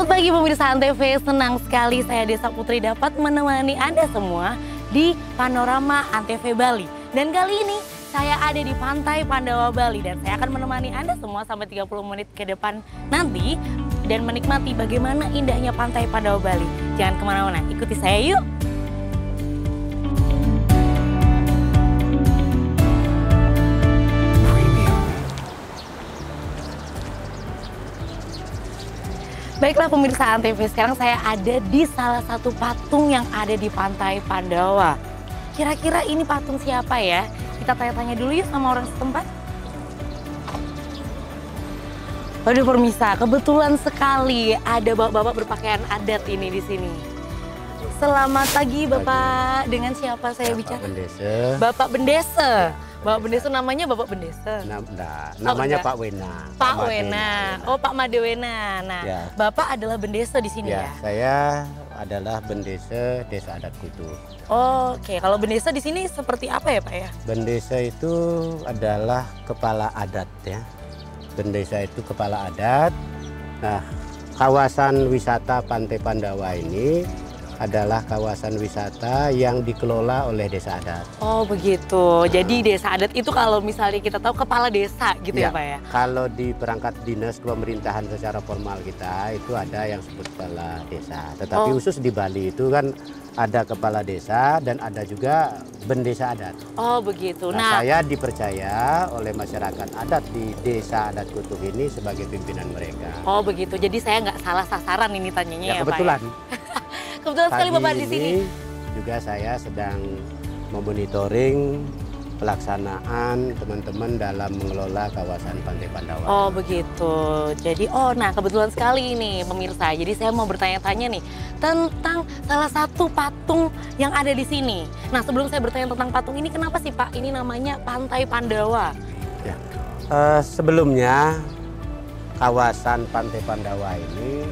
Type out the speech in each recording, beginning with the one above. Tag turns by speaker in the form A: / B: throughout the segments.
A: Selamat pagi pemirsa Antv, senang sekali saya Desa Putri dapat menemani Anda semua di Panorama Antv Bali. Dan kali ini saya ada di Pantai Pandawa Bali dan saya akan menemani Anda semua sampai 30 menit ke depan nanti dan menikmati bagaimana indahnya Pantai Pandawa Bali. Jangan kemana-mana, ikuti saya yuk! Baiklah pemirsa Antv, sekarang saya ada di salah satu patung yang ada di Pantai Pandawa. Kira-kira ini patung siapa ya? Kita tanya-tanya dulu yuk sama orang setempat. Waduh pemirsa, kebetulan sekali ada bapak-bapak berpakaian adat ini di sini. Selamat pagi Bapak, dengan siapa saya bicara?
B: Bendese.
A: Bapak Bendese. Bapak Bendese namanya Bapak Bendese?
B: Namanya Pak Wena.
A: Pak Wena. Oh Pak Madewena. Nah,
B: ya.
A: Bapak adalah Bendese di sini ya?
B: Saya adalah Bendese Desa Adat Kutuh.
A: Oke, kalau Bendese di sini seperti apa ya Pak ya?
B: Bendese itu adalah kepala adat ya. Bendese itu kepala adat. Nah, kawasan wisata Pantai Pandawa ini adalah kawasan wisata yang dikelola oleh desa adat.
A: Oh begitu, jadi desa adat itu kalau misalnya kita tahu kepala desa gitu ya Pak ya?
B: Kalau di perangkat dinas pemerintahan secara formal kita itu ada yang disebut kepala desa. Tetapi khusus di Bali itu kan ada kepala desa dan ada juga bendesa adat.
A: Oh begitu.
B: Nah, saya dipercaya oleh masyarakat adat di Desa Adat Kutuh ini sebagai pimpinan mereka.
A: Oh begitu, jadi saya nggak salah sasaran ini tanyanya ya
B: kebetulan.
A: Pak ya? Kebetulan sekali Bapak di sini.
B: Juga saya sedang memonitoring pelaksanaan teman-teman dalam mengelola kawasan Pantai Pandawa.
A: Oh begitu. Jadi nah kebetulan sekali ini pemirsa. Jadi saya mau bertanya-tanya nih tentang salah satu patung yang ada di sini. Nah sebelum saya bertanya tentang patung ini, kenapa sih Pak ini namanya Pantai Pandawa?
B: Ya. Sebelumnya kawasan Pantai Pandawa ini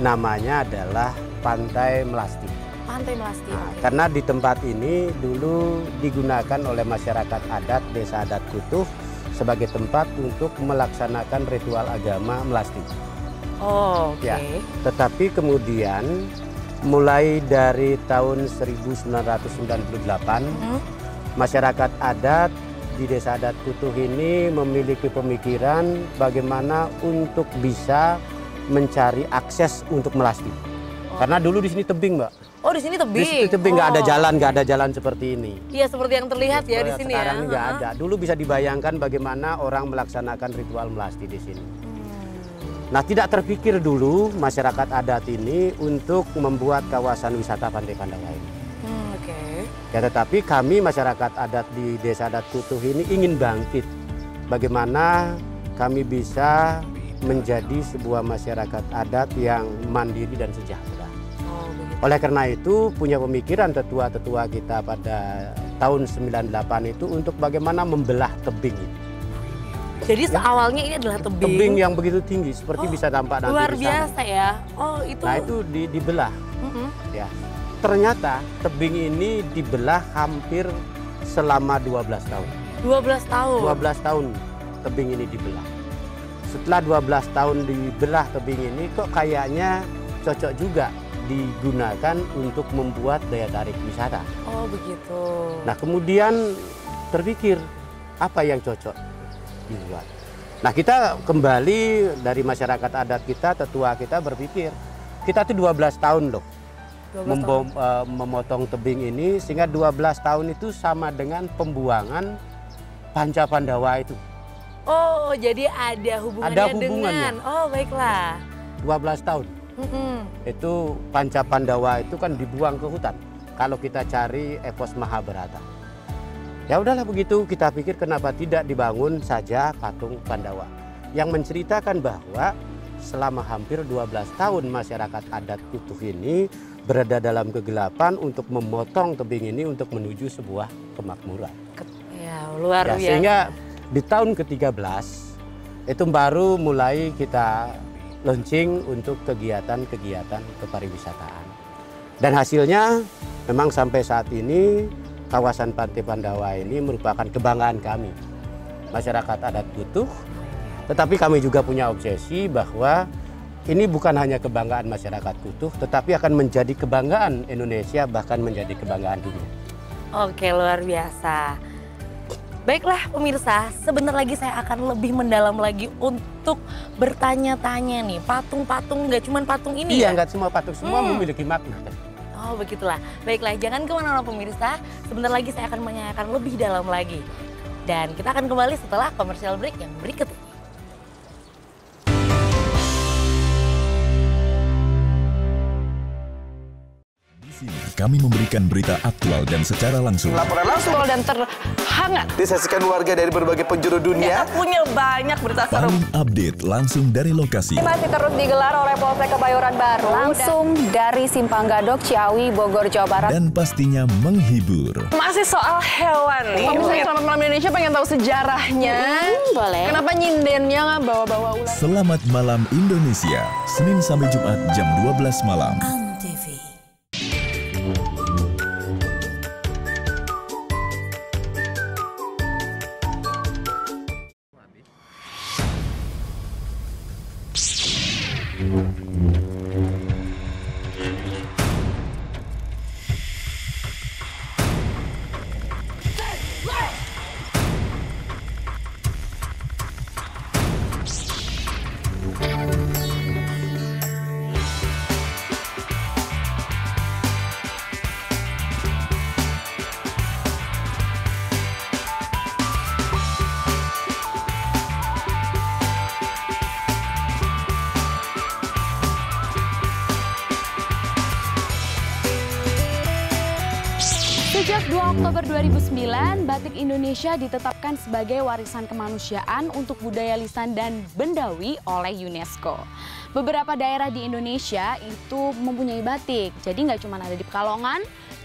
B: namanya adalah Pantai Melasti.
A: Pantai Melasti.
B: Nah, karena di tempat ini dulu digunakan oleh masyarakat adat Desa Adat Kutuh sebagai tempat untuk melaksanakan ritual agama Melasti.
A: Oh, oke.
B: Ya, tetapi kemudian mulai dari tahun 1998 masyarakat adat di Desa Adat Kutuh ini memiliki pemikiran bagaimana untuk bisa mencari akses untuk Melasti. Karena dulu di sini tebing, Mbak.
A: Oh, di sini tebing.
B: Di sini tebing, nggak ada jalan seperti ini.
A: Iya, seperti yang terlihat ya di sini ya.
B: Sekarang nggak ada. Dulu bisa dibayangkan bagaimana orang melaksanakan ritual Melasti di sini. Nah, tidak terpikir dulu masyarakat adat ini untuk membuat kawasan wisata Pantai Pandawa ini.
A: Oke.
B: Ya, tetapi kami masyarakat adat di Desa Adat Kutuh ini ingin bangkit. Bagaimana kami bisa menjadi sebuah masyarakat adat yang mandiri dan sejahtera. Oleh karena itu punya pemikiran tetua-tetua kita pada tahun 98 itu untuk bagaimana membelah tebing itu.
A: Jadi awalnya ini adalah tebing.
B: Tebing yang begitu tinggi seperti bisa tampak nanti
A: luar
B: di sana.
A: biasa ya. Oh itu.
B: Nah itu dibelah. Ya. Ternyata tebing ini dibelah hampir selama 12 tahun.
A: 12 tahun?
B: 12 tahun tebing ini dibelah. Setelah 12 tahun dibelah tebing ini kok kayaknya cocok juga digunakan untuk membuat daya tarik wisata.
A: Oh begitu.
B: Nah kemudian terpikir apa yang cocok dibuat. Nah kita kembali dari masyarakat adat kita, tetua kita berpikir kita tuh 12 tahun loh memotong tebing ini sehingga 12 tahun itu sama dengan pembuangan Panca Pandawa itu.
A: Oh jadi ada hubungannya dengan. Oh baiklah.
B: 12 tahun. Itu Panca Pandawa itu kan dibuang ke hutan. Kalau kita cari epos Mahabharata. Ya udahlah begitu, kita pikir kenapa tidak dibangun saja patung Pandawa yang menceritakan bahwa selama hampir 12 tahun masyarakat adat Kutuh ini berada dalam kegelapan untuk memotong tebing ini untuk menuju sebuah kemakmuran.
A: Ya, luar biasa.
B: Sehingga di tahun ke-13 itu baru mulai kita launching untuk kegiatan-kegiatan kepariwisataan. Dan hasilnya memang sampai saat ini kawasan Pantai Pandawa ini merupakan kebanggaan kami, masyarakat adat Kutuh. Tetapi kami juga punya obsesi bahwa ini bukan hanya kebanggaan masyarakat Kutuh, tetapi akan menjadi kebanggaan Indonesia, bahkan menjadi kebanggaan dunia.
A: Oke, luar biasa. Baiklah pemirsa, sebentar lagi saya akan lebih mendalam lagi untuk bertanya-tanya nih. Patung-patung, nggak cuma patung ini
B: Iya,
A: ya?
B: nggak semua patung, semua memiliki makna.
A: Oh begitulah. Baiklah, jangan kemana-mana pemirsa. Sebentar lagi saya akan menanyakan lebih dalam lagi. Dan kita akan kembali setelah commercial break yang berikut ini.
C: Kami memberikan berita aktual dan secara langsung.
D: Laporan langsung
E: dan terhangat.
D: disaksikan warga dari berbagai penjuru dunia.
E: Kita punya banyak berita seru.
C: Paling update langsung dari lokasi.
F: Masih terus digelar oleh Polsek Kebayoran Baru. Langsung dari Simpang Gadok, Ciawi, Bogor, Jawa Barat.
C: Dan pastinya menghibur.
E: Masih soal hewan nih.
F: Pemirsa
E: Selamat Malam Indonesia pengen tahu sejarahnya.
A: Boleh.
E: Kenapa nyindennya nggak bawa-bawa ular?
C: Selamat Malam Indonesia, Senin sampai Jumat jam 12 malam.
G: Sejak 2 Oktober 2009, batik Indonesia ditetapkan sebagai warisan kemanusiaan untuk budaya lisan dan bendawi oleh UNESCO. Beberapa daerah di Indonesia itu mempunyai batik, jadi nggak cuma ada di Pekalongan,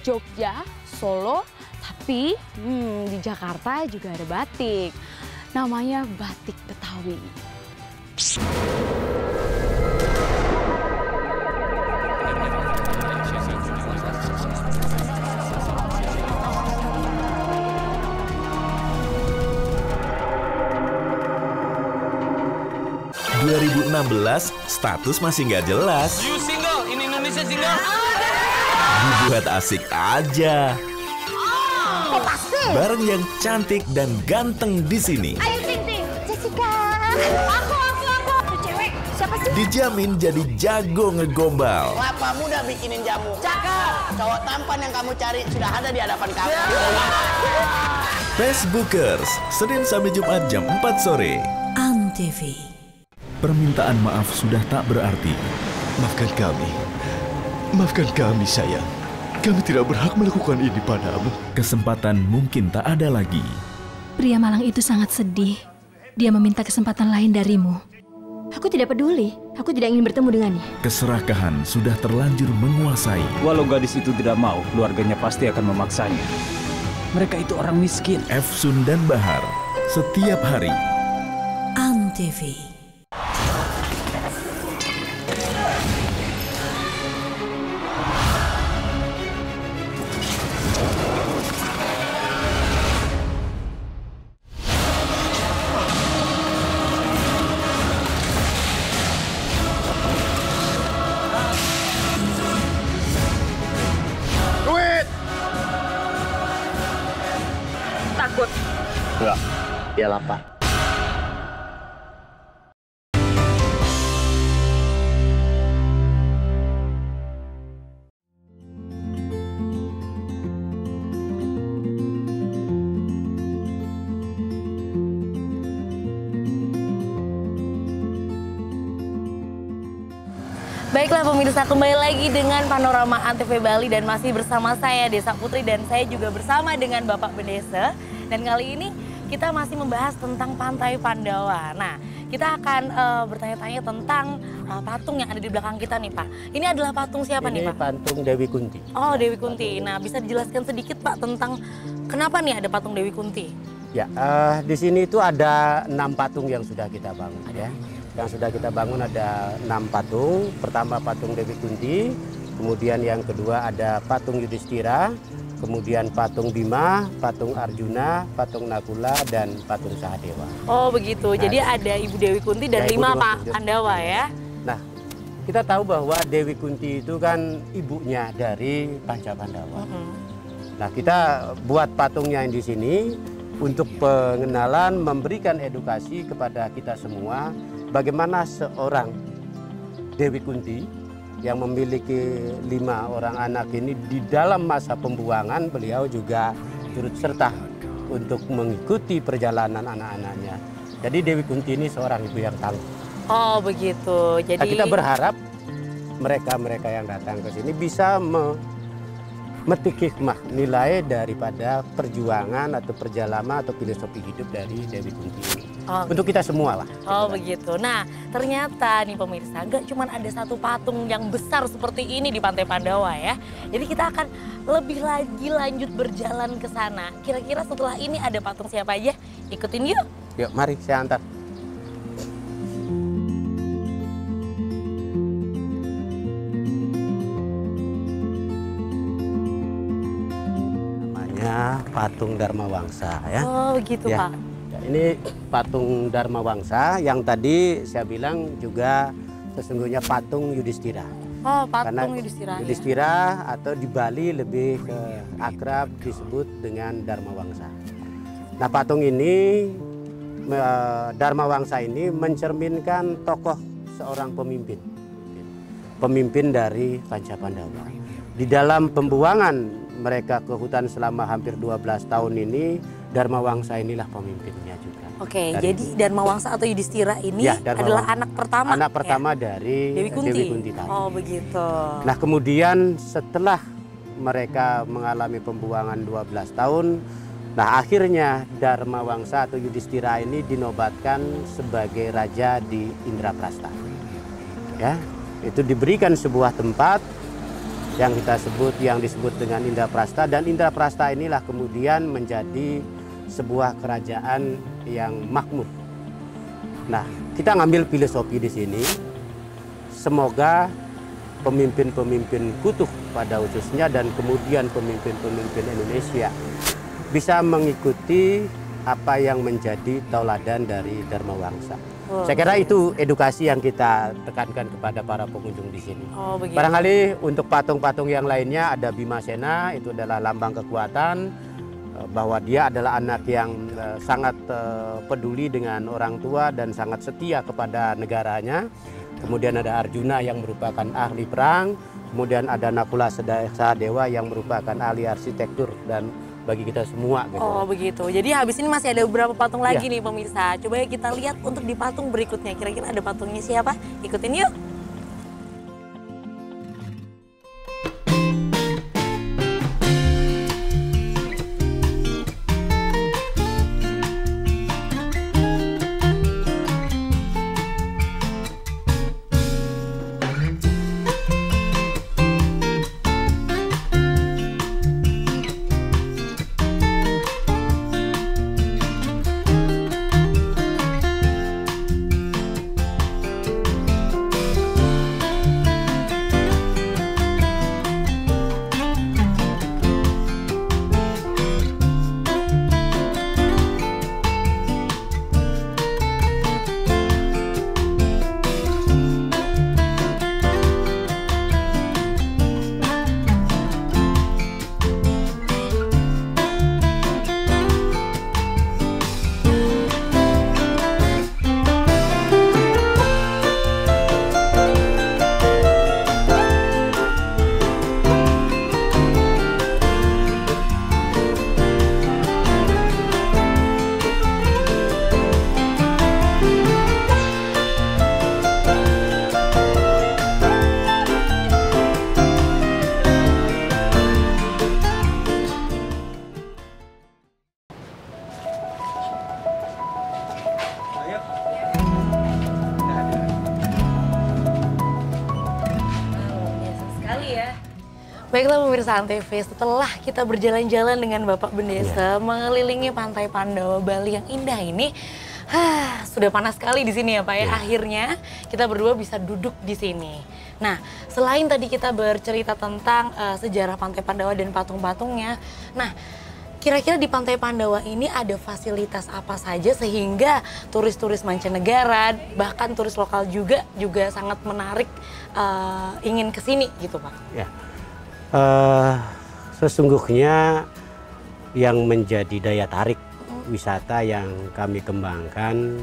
G: Jogja, Solo, tapi di Jakarta juga ada batik. Namanya batik Betawi.
C: 2016, status masih nggak jelas.
H: You single, in Indonesia single.
C: Dibuat asik aja. Bareng yang cantik dan ganteng di sini.
F: Ayo Ting Ting, Jessica. Aku. Tuh cewek, siapa sih?
C: Dijamin jadi jago ngegombal.
H: Kelapa muda bikinin jamu. Cakep. Cowok tampan yang kamu cari sudah ada di hadapan kamu.
C: Facebookers, Senin sampai Jumat jam 4 sore.
I: Antv.
C: Permintaan maaf sudah tak berarti.
J: Maafkan kami sayang. Kami tidak berhak melakukan ini padamu.
C: Kesempatan mungkin tak ada lagi.
I: Pria malang itu sangat sedih. Dia meminta kesempatan lain darimu. Aku tidak peduli. Aku tidak ingin bertemu dengannya.
C: Keserakahan sudah terlanjur menguasai.
K: Walau gadis itu tidak mau, keluarganya pasti akan memaksanya. Mereka itu orang miskin.
C: Efsun dan Bahar, setiap hari.
I: Antv.
E: Takut.
H: Enggak, dia lapar.
A: Baiklah pemirsa, kembali lagi dengan Panorama Antv Bali dan masih bersama saya Desa Putri dan saya juga bersama dengan Bapak Bedese. Dan kali ini kita masih membahas tentang Pantai Pandawa. Nah, kita akan bertanya-tanya tentang patung yang ada di belakang kita nih Pak. Ini adalah patung siapa nih Pak?
B: Ini patung Dewi Kunti.
A: Oh, Dewi Kunti. Nah, bisa dijelaskan sedikit Pak tentang kenapa nih ada patung Dewi Kunti?
B: Ya, di sini itu ada 6 patung yang sudah kita bangun ya. Yang sudah kita bangun ada 6 patung. Pertama patung Dewi Kunti, kemudian yang kedua ada patung Yudhistira, kemudian patung Bima, patung Arjuna, patung Nakula, dan patung Sahadewa.
A: Oh begitu, jadi ada Ibu Dewi Kunti dan
B: Ya, Ibu
A: 5
B: Dewi
A: Pak
B: Kunti.
A: Pandawa ya?
B: Nah, kita tahu bahwa Dewi Kunti itu kan ibunya dari Pancapandawa. Nah, kita buat patungnya yang di sini untuk pengenalan, memberikan edukasi kepada kita semua bagaimana seorang Dewi Kunti yang memiliki 5 orang anak ini di dalam masa pembuangan beliau juga turut serta untuk mengikuti perjalanan anak-anaknya. Jadi Dewi Kunti ini seorang ibu yang tangguh.
A: Oh begitu. Jadi
B: nah, kita berharap mereka-mereka yang datang ke sini bisa memetik hikmah nilai daripada perjuangan atau perjalanan atau filosofi hidup dari Dewi Kunti ini. Untuk kita semua lah.
A: Oh begitu. Nah ternyata nih pemirsa, gak cuma ada satu patung yang besar seperti ini di Pantai Pandawa ya. Jadi kita akan lebih lagi lanjut berjalan ke sana. Kira-kira setelah ini ada patung siapa aja? Ikutin yuk.
B: Yuk mari saya antar. Namanya patung Dharma Wangsa ya.
A: Oh begitu
B: ya.
A: Pak.
B: Ini patung Dharma Wangsa yang tadi saya bilang juga sesungguhnya patung Yudhistira.
A: Oh, patung
B: Karena
A: Yudhistira.
B: Yudhistira ya. Atau di Bali lebih ke akrab disebut dengan Dharma Wangsa. Nah, patung ini Dharma Wangsa ini mencerminkan tokoh seorang pemimpin. Pemimpin dari Pancapandawa. Di dalam pembuangan mereka ke hutan selama hampir 12 tahun ini, Dharma Wangsa inilah pemimpinnya juga.
A: Oke, jadi Dharma Wangsa atau Yudhistira ini
B: ya,
A: adalah anak pertama.
B: Anak pertama dari
A: Dewi Kunti.
B: Dewi Kunti tadi.
A: Oh begitu.
B: Nah kemudian setelah mereka mengalami pembuangan 12 tahun, nah akhirnya Dharma Wangsa atau Yudhistira ini dinobatkan sebagai raja di Indraprastha. Ya, itu diberikan sebuah tempat yang disebut dengan Indraprastha, dan Indraprastha inilah kemudian menjadi sebuah kerajaan yang makmur. Nah, kita ngambil filosofi di sini. Semoga pemimpin-pemimpin Kutuh pada khususnya dan kemudian pemimpin-pemimpin Indonesia bisa mengikuti apa yang menjadi tauladan dari Dharma Wangsa.
A: Oh,
B: saya kira itu edukasi yang kita tekankan kepada para pengunjung di sini.
A: Oh, begitu.
B: Barangkali untuk patung-patung yang lainnya ada Bimasena, itu adalah lambang kekuatan, bahwa dia adalah anak yang sangat peduli dengan orang tua dan sangat setia kepada negaranya. Kemudian ada Arjuna yang merupakan ahli perang, kemudian ada Nakula Sahadewa yang merupakan ahli arsitektur dan bagi kita semua gitu.
A: Oh begitu. Jadi habis ini masih ada beberapa patung lagi nih pemirsa. Coba ya kita lihat untuk di patung berikutnya. Kira-kira ada patungnya siapa? Ikutin yuk. Baiklah pemirsa Antv, setelah kita berjalan-jalan dengan Bapak Bendesa mengelilingi Pantai Pandawa Bali yang indah ini, sudah panas sekali di sini ya Pak ya. Akhirnya kita berdua bisa duduk di sini. Nah, selain tadi kita bercerita tentang sejarah Pantai Pandawa dan patung-patungnya, nah Kira-kira di Pantai Pandawa ini ada fasilitas apa saja sehingga turis-turis mancanegara, bahkan turis lokal juga sangat menarik ingin ke sini gitu Pak?
B: Ya, sesungguhnya yang menjadi daya tarik wisata yang kami kembangkan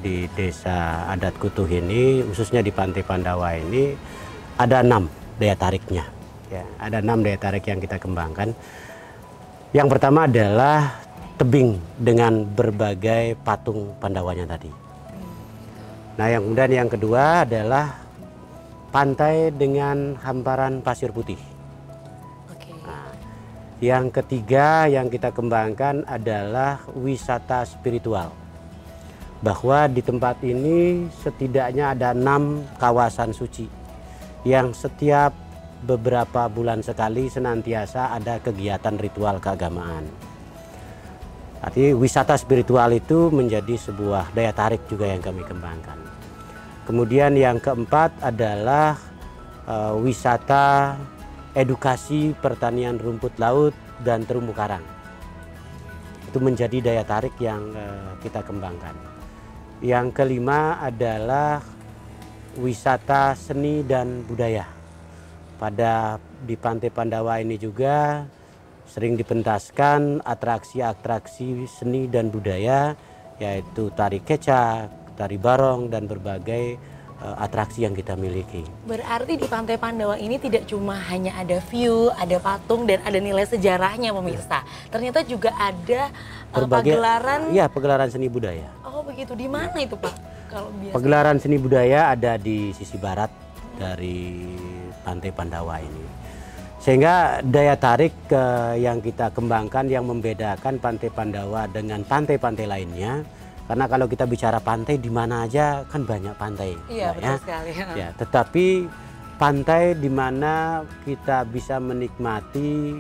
B: di Desa Adat Kutuh ini, khususnya di Pantai Pandawa ini, ada 6 daya tariknya. Ya, ada 6 daya tarik yang kita kembangkan. Yang pertama adalah tebing dengan berbagai patung Pandawanya tadi. Nah, kemudian yang kedua adalah pantai dengan hamparan pasir putih. Nah, yang ketiga yang kita kembangkan adalah wisata spiritual. Bahwa di tempat ini setidaknya ada 6 kawasan suci yang setiap beberapa bulan sekali senantiasa ada kegiatan ritual keagamaan. Artinya wisata spiritual itu menjadi sebuah daya tarik juga yang kami kembangkan. Kemudian yang keempat adalah wisata edukasi pertanian rumput laut dan terumbu karang. Itu menjadi daya tarik yang kita kembangkan. Yang kelima adalah wisata seni dan budaya. Di Pantai Pandawa ini juga sering dipentaskan atraksi-atraksi seni dan budaya, yaitu tari kecak, tari barong, dan berbagai atraksi yang kita miliki.
A: Berarti di Pantai Pandawa ini tidak cuma hanya ada view, ada patung, dan ada nilai sejarahnya pemirsa. Ternyata juga ada pagelaran.
B: Iya, pagelaran seni budaya.
A: Oh begitu, di mana itu Pak? Kalau biasa.
B: Pagelaran seni budaya ada di sisi barat dari Pantai Pandawa ini. Sehingga daya tarik yang kita kembangkan yang membedakan Pantai Pandawa dengan pantai-pantai lainnya, karena kalau kita bicara pantai di mana aja kan banyak pantai.
A: Iya, betul sekali.
B: Ya, tetapi pantai di mana kita bisa menikmati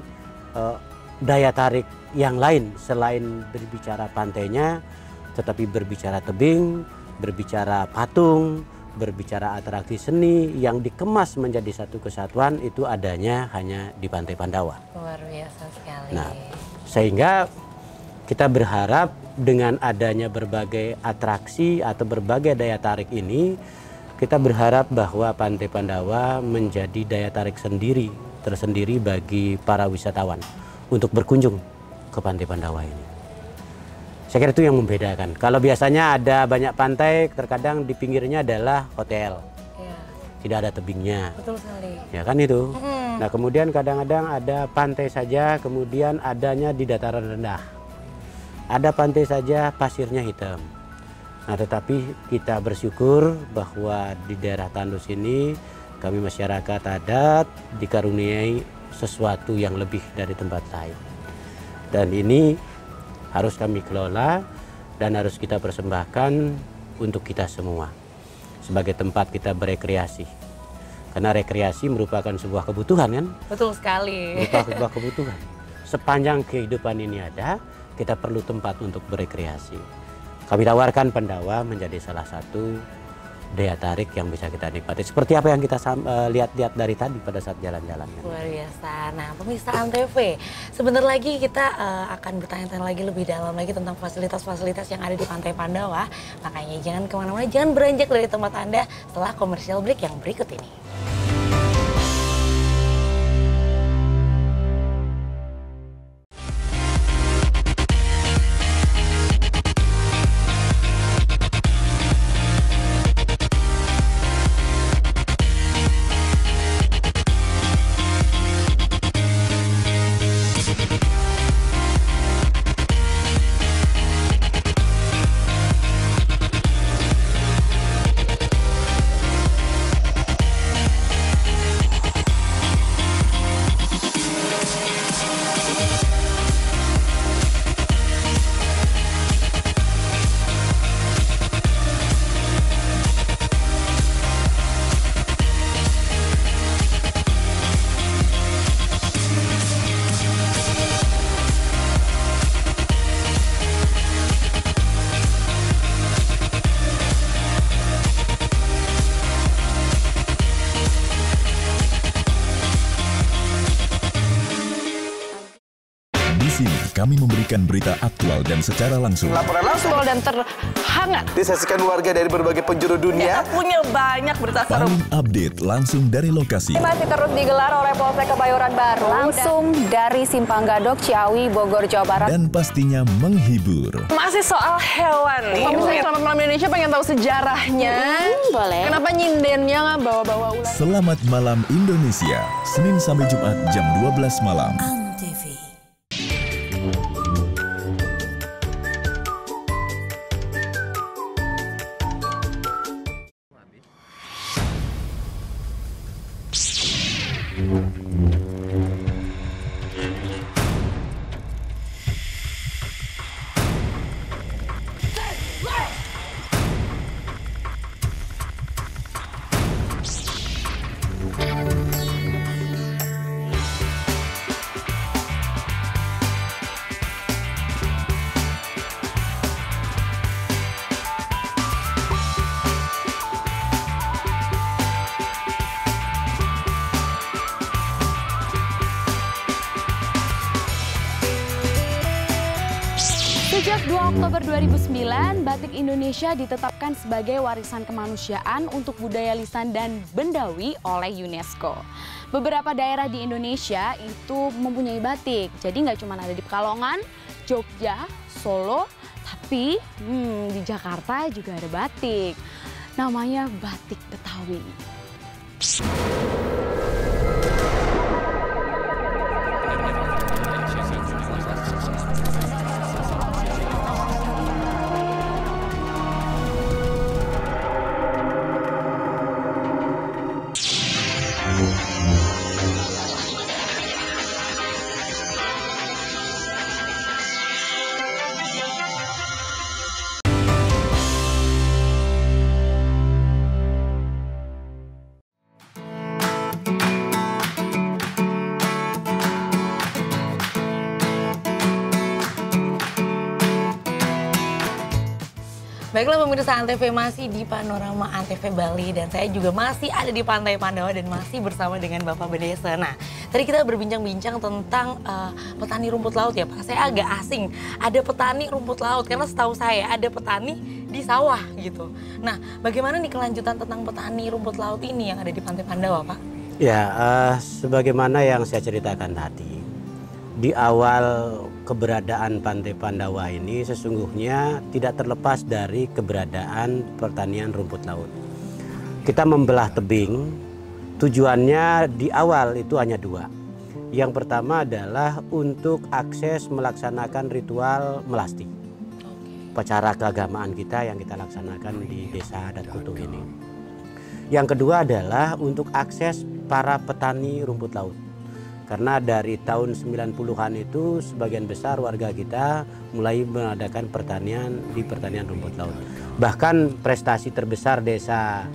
B: daya tarik yang lain selain berbicara pantainya, tetapi berbicara tebing, berbicara patung, berbicara atraksi seni yang dikemas menjadi satu kesatuan, itu adanya hanya di Pantai Pandawa.
A: Luar biasa sekali.
B: Nah, sehingga kita berharap dengan adanya berbagai atraksi atau berbagai daya tarik ini, kita berharap bahwa Pantai Pandawa menjadi daya tarik tersendiri bagi para wisatawan untuk berkunjung ke Pantai Pandawa ini. Saya kira itu yang membedakan. Kalau biasanya ada banyak pantai, terkadang di pinggirnya adalah hotel. Ya. Tidak ada tebingnya.
A: Betul sekali.
B: Ya kan itu. Nah, kemudian kadang-kadang ada pantai saja, kemudian adanya di dataran rendah. Ada pantai saja, pasirnya hitam. Nah, tetapi kita bersyukur bahwa di daerah Tandus ini, kami masyarakat adat dikaruniai sesuatu yang lebih dari tempat lain. Dan ini harus kami kelola dan harus kita persembahkan untuk kita semua sebagai tempat kita berekreasi, karena rekreasi merupakan sebuah kebutuhan kan? Betul sekali. Merupakan sebuah kebutuhan. Sepanjang kehidupan ini ada, kita perlu tempat untuk berekreasi. Kami tawarkan Pandawa menjadi salah satu daya tarik yang bisa kita nikmati. Seperti apa yang kita lihat-lihat dari tadi pada saat jalan-jalan.
A: Luar biasa. Nah, pemirsa Antv, sebentar lagi kita akan bertanya-tanya lagi lebih dalam lagi tentang fasilitas-fasilitas yang ada di Pantai Pandawa. Makanya jangan kemana-mana, jangan beranjak dari tempat Anda setelah komersial break yang berikut ini.
C: kami memberikan berita aktual dan secara langsung.
D: Laporan langsung
E: dan terhangat
D: disaksikan warga dari berbagai penjuru dunia.
E: Kita punya banyak berita seru.
C: Paling update langsung dari lokasi.
F: Masih terus digelar oleh Polsek Kebayoran Baru. Langsung dari Simpang Gadok, Ciawi, Bogor, Jawa Barat.
C: Dan pastinya menghibur.
E: Masih soal hewan nih.
F: Pemirsa
E: Selamat Malam Indonesia pengen tahu sejarahnya.
A: Boleh.
E: Kenapa nyindennya nggak bawa-bawa ular?
C: Selamat Malam Indonesia, Senin sampai Jumat jam 12 malam.
G: Sejak 2 Oktober 2009, batik Indonesia ditetapkan sebagai warisan kemanusiaan untuk budaya lisan dan bendawi oleh UNESCO. Beberapa daerah di Indonesia itu mempunyai batik, jadi nggak cuma ada di Pekalongan, Jogja, Solo, tapi di Jakarta juga ada batik. Namanya batik Betawi.
A: Baiklah pemirsa Antv, masih di Panorama Antv Bali dan saya juga masih ada di Pantai Pandawa dan masih bersama dengan Bapak Bedesa. Nah, tadi kita berbincang-bincang tentang petani rumput laut ya Pak. Saya agak asing, ada petani rumput laut karena setahu saya ada petani di sawah gitu. Nah, bagaimana nih kelanjutan tentang petani rumput laut ini yang ada di Pantai Pandawa Pak?
B: Ya, sebagaimana yang saya ceritakan tadi, di awal keberadaan Pantai Pandawa ini sesungguhnya tidak terlepas dari keberadaan pertanian rumput laut. Kita membelah tebing, tujuannya di awal itu hanya dua. Yang pertama adalah untuk akses melaksanakan ritual melasti, upacara keagamaan kita yang kita laksanakan di Desa Adat Kutuh ini. Yang kedua adalah untuk akses para petani rumput laut. Karena dari tahun 90-an itu sebagian besar warga kita mulai mengadakan pertanian rumput laut. Bahkan prestasi terbesar Desa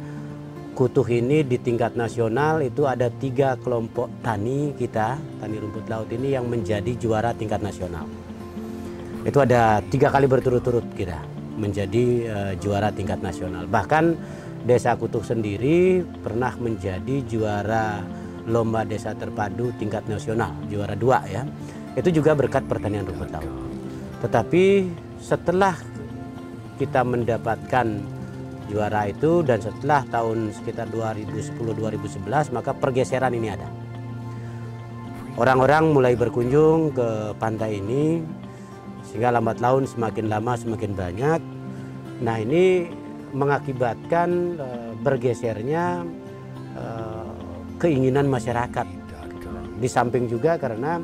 B: Kutuh ini di tingkat nasional itu ada 3 kelompok tani kita, tani rumput laut ini yang menjadi juara tingkat nasional. Itu ada 3 kali berturut-turut kita menjadi juara tingkat nasional. Bahkan Desa Kutuh sendiri pernah menjadi juara Lomba Desa Terpadu tingkat nasional, juara 2 ya. Itu juga berkat pertanian rumput laut. Tetapi setelah kita mendapatkan juara itu dan setelah tahun sekitar 2010-2011 maka pergeseran ini ada. Orang-orang mulai berkunjung ke pantai ini sehingga lambat laun semakin lama semakin banyak. Nah, ini mengakibatkan bergesernya keinginan masyarakat. Di samping juga karena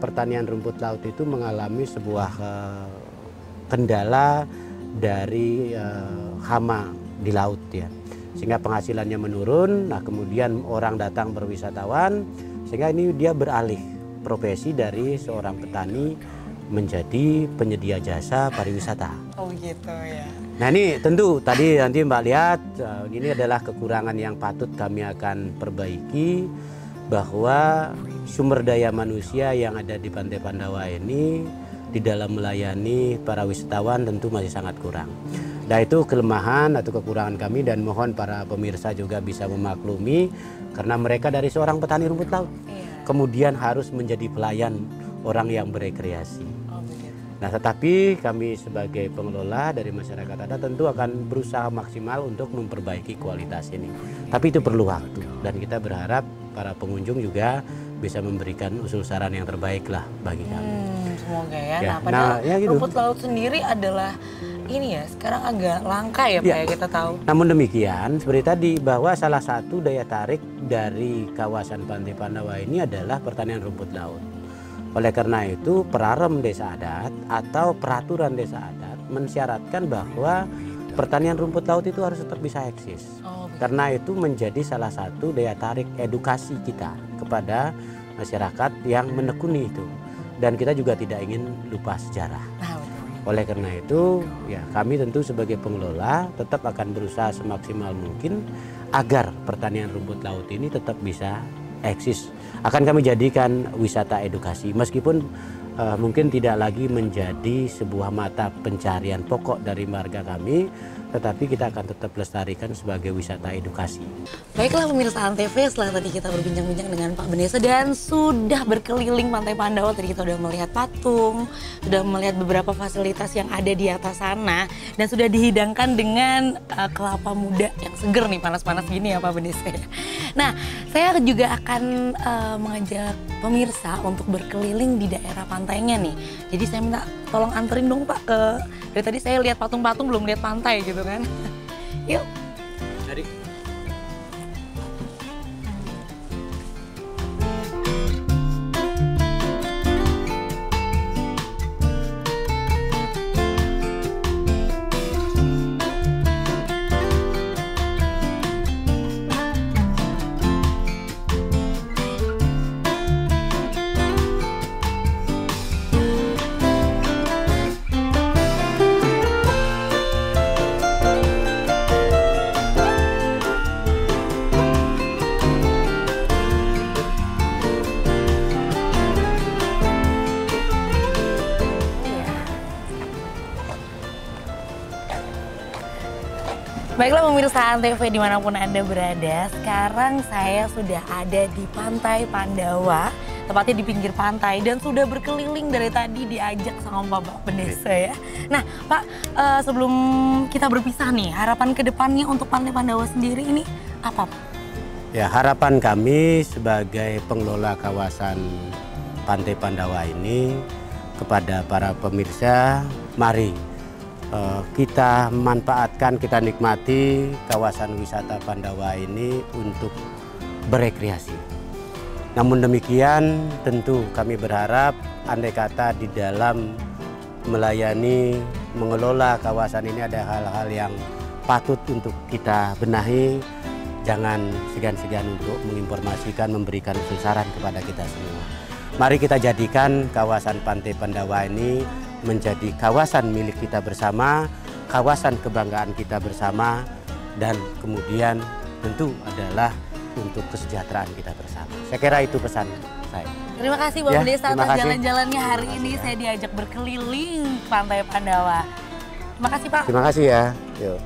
B: pertanian rumput laut itu mengalami sebuah kendala dari hama di laut ya, sehingga penghasilannya menurun. Nah, kemudian orang datang berwisatawan sehingga ini dia beralih profesi dari seorang petani menjadi penyedia jasa pariwisata.
A: Oh gitu ya.
B: Nah, ini tentu tadi nanti Mbak lihat ini adalah kekurangan yang patut kami akan perbaiki, bahwa sumber daya manusia yang ada di Pantai Pandawa ini di dalam melayani para wisatawan tentu masih sangat kurang. Nah, itu kelemahan atau kekurangan kami dan mohon para pemirsa juga bisa memaklumi karena mereka dari seorang petani rumput laut. Kemudian harus menjadi pelayan orang yang berekreasi. Nah, tetapi kami sebagai pengelola dari masyarakat adat tentu akan berusaha maksimal untuk memperbaiki kualitas ini. Tapi itu perlu waktu dan kita berharap para pengunjung juga bisa memberikan usul saran yang terbaik lah bagi kami.
A: Semoga ya. Nah, padahal
B: gitu.
A: rumput laut sendiri adalah ini ya, sekarang agak langka ya Pak ya, kita tahu.
B: Namun demikian, seperti tadi bahwa salah satu daya tarik dari kawasan Pantai Pandawa ini adalah pertanian rumput laut. Oleh karena itu, perarem desa adat atau peraturan desa adat mensyaratkan bahwa pertanian rumput laut itu harus tetap bisa eksis. Karena itu menjadi salah satu daya tarik edukasi kita kepada masyarakat yang menekuni itu. Dan kita juga tidak ingin lupa sejarah. Oleh karena itu, ya kami tentu sebagai pengelola tetap akan berusaha semaksimal mungkin agar pertanian rumput laut ini tetap bisa eksis. Akan kami jadikan wisata edukasi, meskipun mungkin tidak lagi menjadi sebuah mata pencarian pokok dari marga kami, tetapi kita akan tetap lestarikan sebagai wisata edukasi.
A: Baiklah pemirsa Antv, setelah tadi kita berbincang-bincang dengan Pak Bendesa dan sudah berkeliling Pantai Pandawa, tadi kita sudah melihat patung, sudah melihat beberapa fasilitas yang ada di atas sana, dan sudah dihidangkan dengan kelapa muda yang seger nih, panas-panas gini ya Pak Bendesa. Nah, saya juga akan mengajak pemirsa untuk berkeliling di daerah pantainya nih. Jadi saya minta tolong anterin dong Pak ke, dari tadi saya lihat patung-patung belum lihat pantai gitu kan. Yuk.
B: Jadi.
A: Baiklah pemirsa Antv dimanapun Anda berada, sekarang saya sudah ada di Pantai Pandawa, tepatnya di pinggir pantai, dan sudah berkeliling dari tadi diajak sama Bapak Bendesa ya. Nah Pak, sebelum kita berpisah nih, harapan kedepannya untuk Pantai Pandawa sendiri ini apa Pak?
B: Ya, harapan kami sebagai pengelola kawasan Pantai Pandawa ini kepada para pemirsa, mari kita manfaatkan, kita nikmati kawasan wisata Pandawa ini untuk berekreasi. Namun demikian tentu kami berharap andai kata di dalam melayani, mengelola kawasan ini ada hal-hal yang patut untuk kita benahi. Jangan segan-segan untuk menginformasikan, memberikan usul saran kepada kita semua. Mari kita jadikan kawasan Pantai Pandawa ini menjadi kawasan milik kita bersama, kawasan kebanggaan kita bersama, dan kemudian tentu adalah untuk kesejahteraan kita bersama. Saya kira itu pesan saya.
A: Terima kasih Bapak Bendesa atas jalan-jalannya hari ini. Saya diajak berkeliling Pantai Pandawa. Terima kasih Pak.
B: Terima kasih ya. Yuk.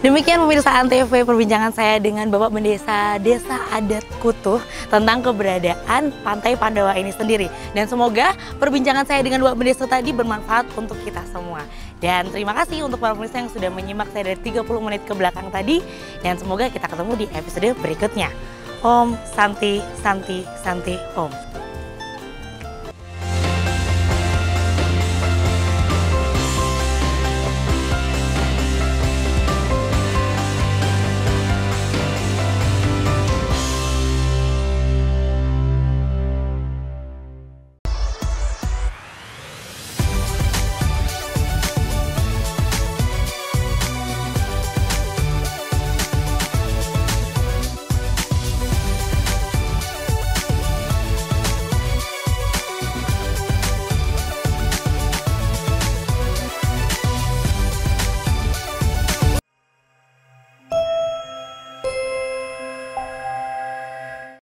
A: Demikian pemirsa Antv perbincangan saya dengan Bapak Bendesa Desa Adat Kutuh tentang keberadaan Pantai Pandawa ini sendiri. Dan semoga perbincangan saya dengan Bapak Bendesa tadi bermanfaat untuk kita semua. Dan terima kasih untuk para pemirsa yang sudah menyimak saya dari 30 menit ke belakang tadi. Dan semoga kita ketemu di episode berikutnya. Om Santi Santi Santi Om.